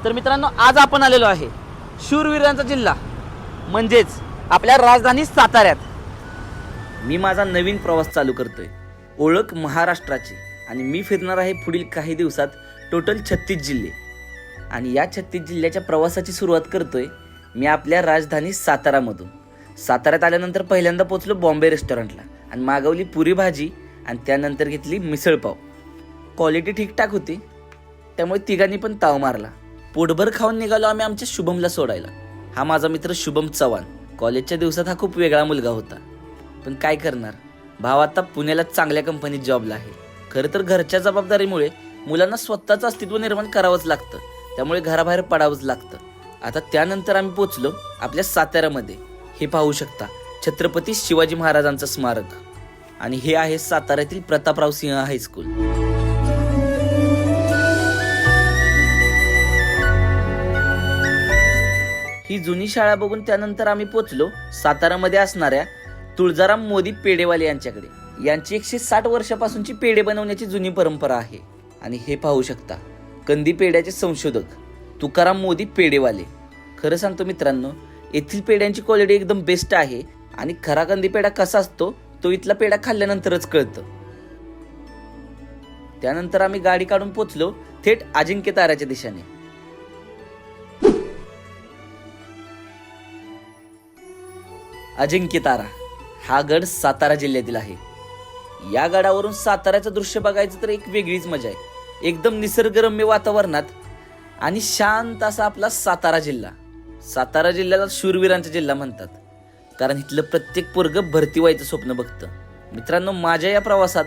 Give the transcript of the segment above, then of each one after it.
तर मित्रांनो, आज आपण आलेलो आहे शूरवीरांचा जिल्हा म्हणजेच आपल्या राजधानी साताऱ्यात. मी माझा नवीन प्रवास चालू करतोय, ओळख महाराष्ट्राची. आणि मी फिरणार आहे पुढील काही दिवसात टोटल 36 जिल्हे. आणि या 36 जिल्ह्याच्या प्रवासाची सुरुवात करतोय मी आपल्या राजधानी सातारामधून. साताऱ्यात आल्यानंतर पहिल्यांदा पोचलो बॉम्बे रेस्टॉरंटला आणि मागवली पुरी भाजी आणि त्यानंतर घेतली मिसळपाव. क्वालिटी ठीकठाक होती, त्यामुळे तिघांनी पण ताव मारला. पोटभर खाऊन निघालो आम्ही आमच्या शुभमला सोडायला. हा माझा मित्र शुभम चव्हाण. कॉलेजच्या दिवसात हा खूप वेगळा मुलगा होता, पण काय करणार, भाव आता पुण्याला चांगल्या कंपनीत जॉबला आहे. खरं तर घरच्या जबाबदारीमुळे मुलांना स्वतःचं अस्तित्व निर्माण करावंच लागतं, त्यामुळे घराबाहेर पडावंच लागतं. आता त्यानंतर आम्ही पोचलो आपल्या साताऱ्यामध्ये. हे पाहू शकता, छत्रपती शिवाजी महाराजांचं स्मारक. आणि हे आहे साताऱ्यातील प्रतापराव सिंह हायस्कूल. ही जुनी शाळा बघून त्यानंतर आम्ही पोचलो सातारामध्ये असणाऱ्या तुळजाराम मोदी पेढेवाले यांच्याकडे. यांची 160 वर्षापासूनची पेढे बनवण्याची जुनी परंपरा आहे. आणि हे पाहू शकता, कंदी पेढ्याचे संशोधक तुकाराम मोदी पेढेवाले. खरं सांगतो मित्रांनो, येथील पेढ्यांची क्वालिटी एकदम बेस्ट आहे. आणि खरा कंदी पेढा कसा असतो तो इथला पेढा खाल्ल्यानंतरच कळतं. त्यानंतर आम्ही गाडी काढून पोचलो थेट अजिंक्य ताऱ्याच्या दिशेने. अजिंक्य तारा हा गड सातारा जिल्ह्यातील आहे. या गडावरून साताऱ्याचं दृश्य बघायचं तर एक वेगळीच मजा आहे. एकदम निसर्गरम्य वातावरणात आणि शांत असा आपला सातारा जिल्हा. सातारा जिल्ह्याला शूरवीरांचा जिल्हा म्हणतात, कारण इथलं प्रत्येक पोरगं भरती व्हायचं स्वप्न बघतं. मित्रांनो, माझ्या या प्रवासात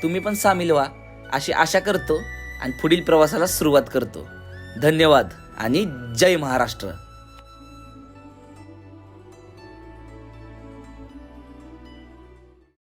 तुम्ही पण सामील व्हा अशी आशा करतो आणि पुढील प्रवासाला सुरुवात करतो. धन्यवाद आणि जय महाराष्ट्र.